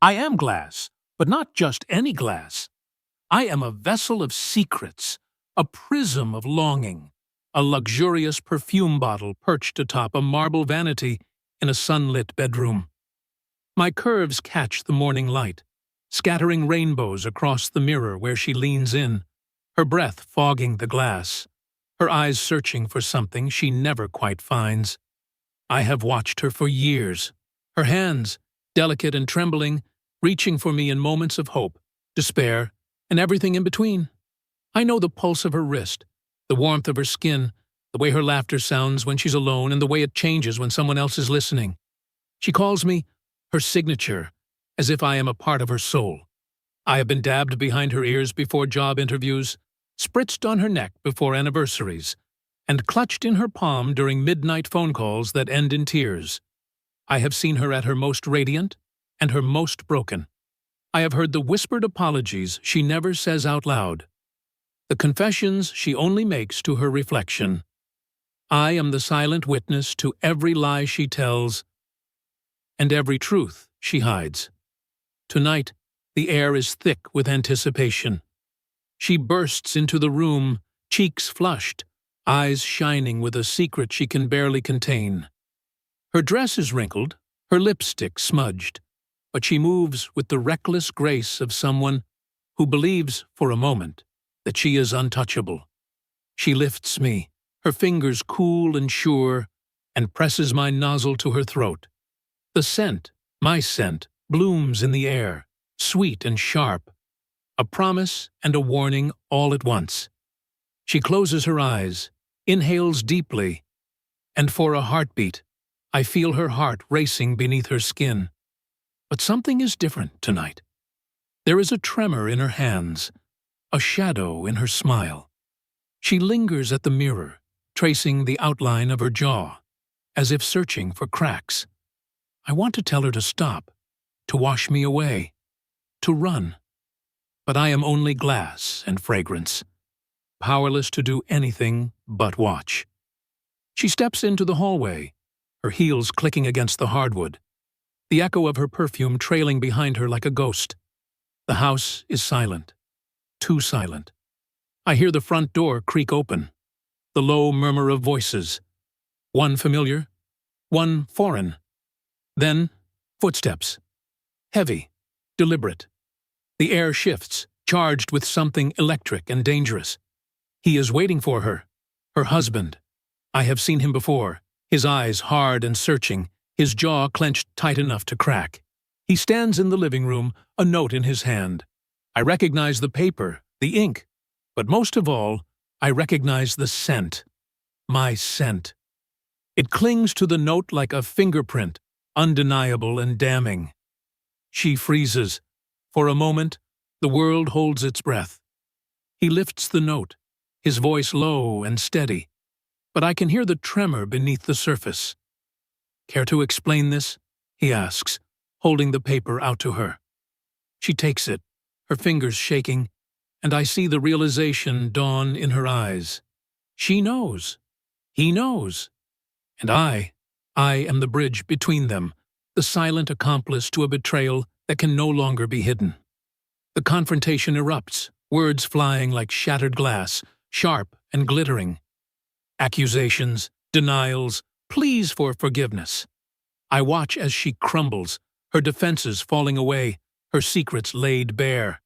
I am glass, but not just any glass. I am a vessel of secrets, a prism of longing, a luxurious perfume bottle perched atop a marble vanity in a sunlit bedroom. My curves catch the morning light, scattering rainbows across the mirror where she leans in, her breath fogging the glass, her eyes searching for something she never quite finds. I have watched her for years, her hands, delicate and trembling, reaching for me in moments of hope, despair, and everything in between. I know the pulse of her wrist, the warmth of her skin, the way her laughter sounds when she's alone, and the way it changes when someone else is listening. She calls me her signature, as if I am a part of her soul. I have been dabbed behind her ears before job interviews, spritzed on her neck before anniversaries, and clutched in her palm during midnight phone calls that end in tears. I have seen her at her most radiant and her most broken. I have heard the whispered apologies she never says out loud, the confessions she only makes to her reflection. I am the silent witness to every lie she tells and every truth she hides. Tonight, the air is thick with anticipation. She bursts into the room, cheeks flushed, eyes shining with a secret she can barely contain. Her dress is wrinkled, her lipstick smudged, but she moves with the reckless grace of someone who believes, for a moment, that she is untouchable. She lifts me, her fingers cool and sure, and presses my nozzle to her throat. The scent, my scent, blooms in the air, sweet and sharp, a promise and a warning all at once. She closes her eyes, inhales deeply, and for a heartbeat, I feel her heart racing beneath her skin. But something is different tonight. There is a tremor in her hands, a shadow in her smile. She lingers at the mirror, tracing the outline of her jaw, as if searching for cracks. I want to tell her to stop, to wash me away, to run. But I am only glass and fragrance, powerless to do anything but watch. She steps into the hallway, her heels clicking against the hardwood, the echo of her perfume trailing behind her like a ghost. The house is silent, too silent. I hear the front door creak open, the low murmur of voices, one familiar, one foreign. Then, footsteps, heavy, deliberate. The air shifts, charged with something electric and dangerous. He is waiting for her, her husband. I have seen him before, his eyes hard and searching, his jaw clenched tight enough to crack. He stands in the living room, a note in his hand. I recognize the paper, the ink, but most of all, I recognize the scent. My scent. It clings to the note like a fingerprint, undeniable and damning. She freezes. For a moment, the world holds its breath. He lifts the note, his voice low and steady, but I can hear the tremor beneath the surface. "Care to explain this?" he asks, holding the paper out to her. She takes it, her fingers shaking, and I see the realization dawn in her eyes. She knows. He knows. And I am the bridge between them, the silent accomplice to a betrayal that can no longer be hidden. The confrontation erupts, words flying like shattered glass, sharp and glittering. Accusations, denials, pleas for forgiveness. I watch as she crumbles, her defenses falling away, her secrets laid bare.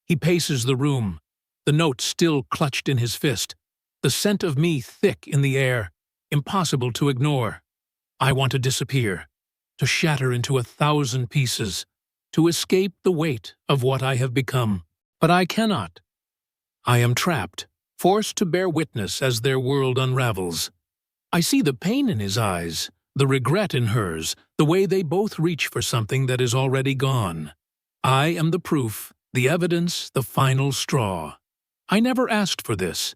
He paces the room, the note still clutched in his fist, the scent of me thick in the air, impossible to ignore. I want to disappear, to shatter into 1,000 pieces, to escape the weight of what I have become. But I cannot. I am trapped, forced to bear witness as their world unravels. I see the pain in his eyes, the regret in hers, the way they both reach for something that is already gone. I am the proof, the evidence, the final straw. I never asked for this.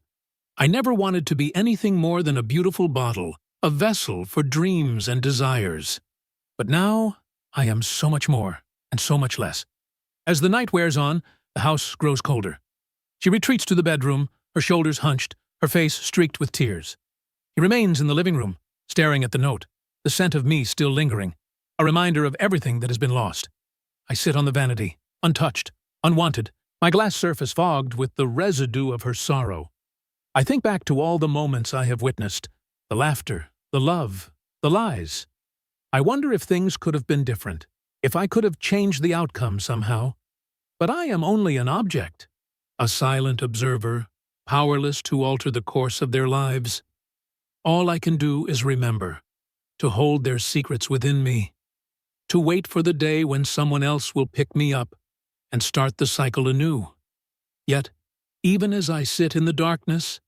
I never wanted to be anything more than a beautiful bottle, a vessel for dreams and desires. But now, I am so much more, and so much less. As the night wears on, the house grows colder. She retreats to the bedroom, her shoulders hunched, her face streaked with tears. He remains in the living room, staring at the note, the scent of me still lingering, a reminder of everything that has been lost. I sit on the vanity, untouched, unwanted, my glass surface fogged with the residue of her sorrow. I think back to all the moments I have witnessed, the laughter, the love, the lies. I wonder if things could have been different, if I could have changed the outcome somehow. But I am only an object, a silent observer, powerless to alter the course of their lives. All I can do is remember, to hold their secrets within me, to wait for the day when someone else will pick me up and start the cycle anew. Yet, even as I sit in the darkness,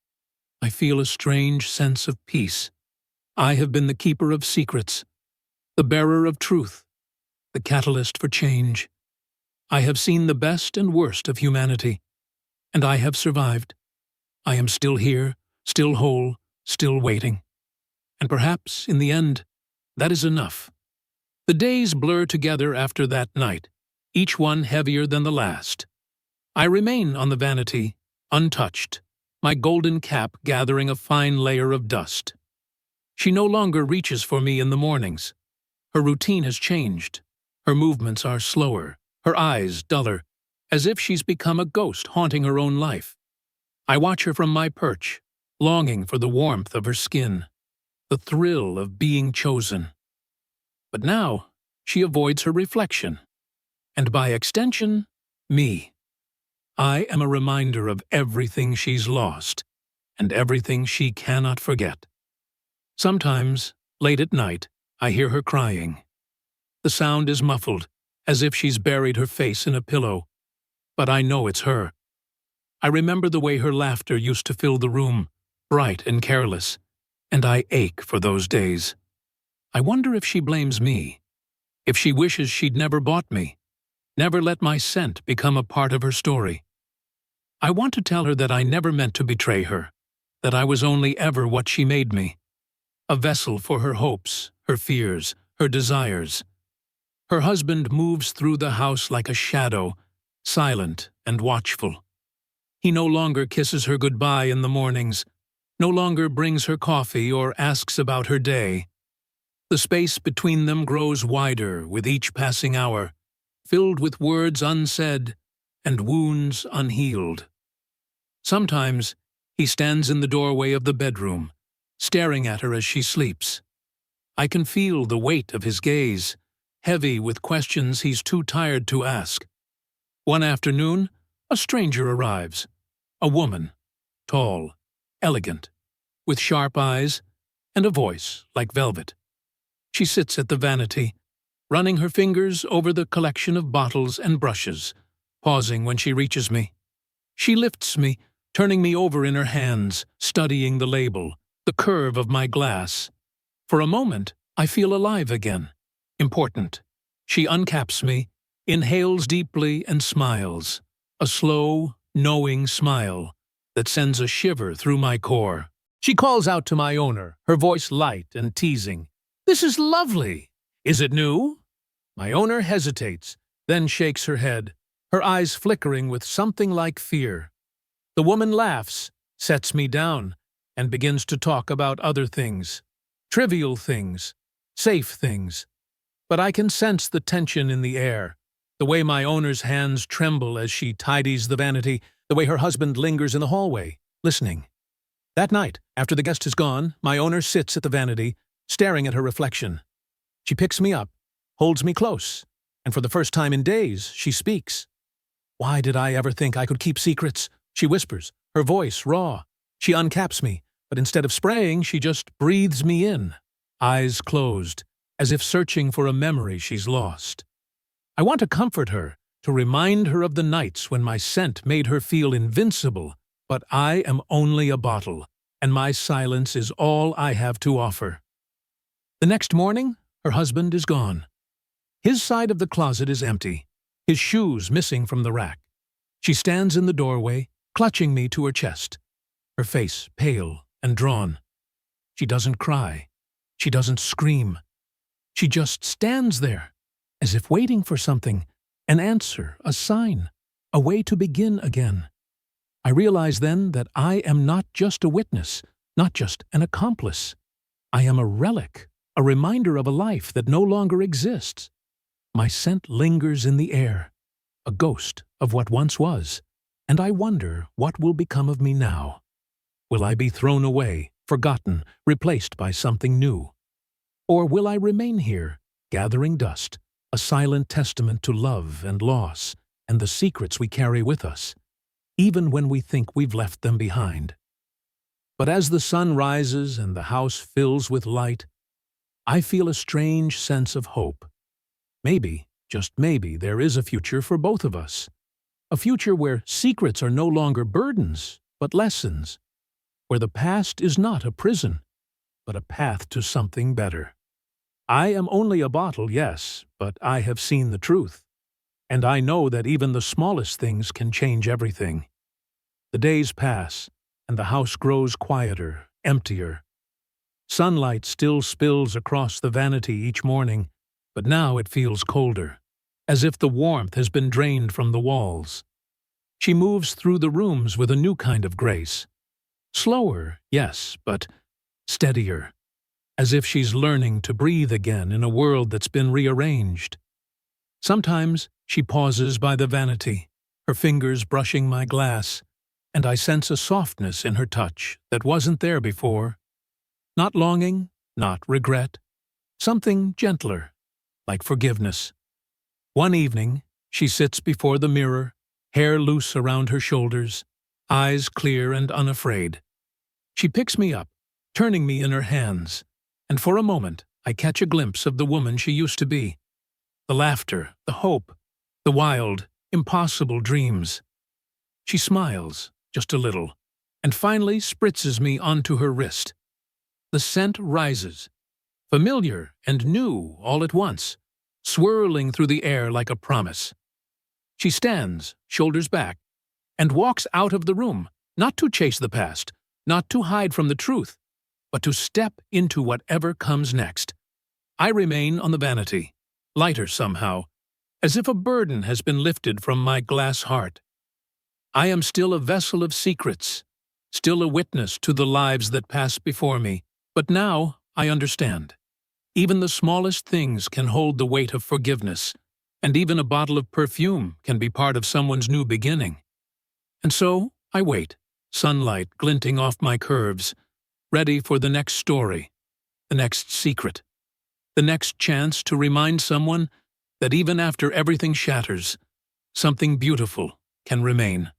I feel a strange sense of peace. I have been the keeper of secrets, the bearer of truth, the catalyst for change. I have seen the best and worst of humanity, and I have survived. I am still here, still whole, still waiting. And perhaps, in the end, that is enough. The days blur together after that night, each one heavier than the last. I remain on the vanity, untouched, my golden cap gathering a fine layer of dust. She no longer reaches for me in the mornings. Her routine has changed. Her movements are slower, her eyes duller, as if she's become a ghost haunting her own life. I watch her from my perch, longing for the warmth of her skin, the thrill of being chosen. But now, she avoids her reflection, and by extension, me. I am a reminder of everything she's lost, and everything she cannot forget. Sometimes, late at night, I hear her crying. The sound is muffled, as if she's buried her face in a pillow, but I know it's her. I remember the way her laughter used to fill the room, bright and careless, and I ache for those days. I wonder if she blames me, if she wishes she'd never bought me, never let my scent become a part of her story. I want to tell her that I never meant to betray her, that I was only ever what she made me, a vessel for her hopes, her fears, her desires. Her husband moves through the house like a shadow, silent and watchful. He no longer kisses her goodbye in the mornings, no longer brings her coffee or asks about her day. The space between them grows wider with each passing hour, filled with words unsaid and wounds unhealed. Sometimes he stands in the doorway of the bedroom, staring at her as she sleeps. I can feel the weight of his gaze, heavy with questions he's too tired to ask. One afternoon, a stranger arrives, a woman, tall, elegant, with sharp eyes and a voice like velvet. She sits at the vanity, running her fingers over the collection of bottles and brushes, pausing when she reaches me. She lifts me, turning me over in her hands, studying the label, the curve of my glass. For a moment, I feel alive again, important. She uncaps me, inhales deeply and smiles, a slow, knowing smile that sends a shiver through my core. She calls out to my owner, her voice light and teasing. "This is lovely! Is it new?" My owner hesitates, then shakes her head, her eyes flickering with something like fear. The woman laughs, sets me down, and begins to talk about other things, trivial things, safe things. But I can sense the tension in the air, the way my owner's hands tremble as she tidies the vanity, the way her husband lingers in the hallway, listening. That night, after the guest has gone, my owner sits at the vanity, staring at her reflection. She picks me up, holds me close, and for the first time in days, she speaks. "Why did I ever think I could keep secrets?" she whispers, her voice raw. She uncaps me, but instead of spraying, she just breathes me in, eyes closed, as if searching for a memory she's lost. I want to comfort her, to remind her of the nights when my scent made her feel invincible, but I am only a bottle, and my silence is all I have to offer. The next morning, her husband is gone. His side of the closet is empty, his shoes missing from the rack. She stands in the doorway, clutching me to her chest, her face pale and drawn. She doesn't cry. She doesn't scream. She just stands there, as if waiting for something, an answer, a sign, a way to begin again. I realize then that I am not just a witness, not just an accomplice. I am a relic, a reminder of a life that no longer exists. My scent lingers in the air, a ghost of what once was, and I wonder what will become of me now. Will I be thrown away, forgotten, replaced by something new? Or will I remain here, gathering dust, a silent testament to love and loss and the secrets we carry with us, even when we think we've left them behind? But as the sun rises and the house fills with light, I feel a strange sense of hope. Maybe, just maybe, there is a future for both of us. A future where secrets are no longer burdens, but lessons. Where the past is not a prison, but a path to something better. I am only a bottle, yes, but I have seen the truth. And I know that even the smallest things can change everything. The days pass, and the house grows quieter, emptier. Sunlight still spills across the vanity each morning, but now it feels colder, as if the warmth has been drained from the walls. She moves through the rooms with a new kind of grace. Slower, yes, but steadier, as if she's learning to breathe again in a world that's been rearranged. Sometimes she pauses by the vanity, her fingers brushing my glass, and I sense a softness in her touch that wasn't there before. Not longing, not regret, something gentler, like forgiveness. One evening, she sits before the mirror, hair loose around her shoulders, eyes clear and unafraid. She picks me up, turning me in her hands, and for a moment I catch a glimpse of the woman she used to be. The laughter, the hope, the wild, impossible dreams. She smiles, just a little, and finally spritzes me onto her wrist. The scent rises, familiar and new all at once, swirling through the air like a promise. She stands, shoulders back, and walks out of the room, not to chase the past, not to hide from the truth, but to step into whatever comes next. I remain on the vanity, lighter somehow, as if a burden has been lifted from my glass heart. I am still a vessel of secrets, still a witness to the lives that passed before me, but now I understand. Even the smallest things can hold the weight of forgiveness, and even a bottle of perfume can be part of someone's new beginning. And so I wait, sunlight glinting off my curves, ready for the next story, the next secret, the next chance to remind someone that even after everything shatters, something beautiful can remain.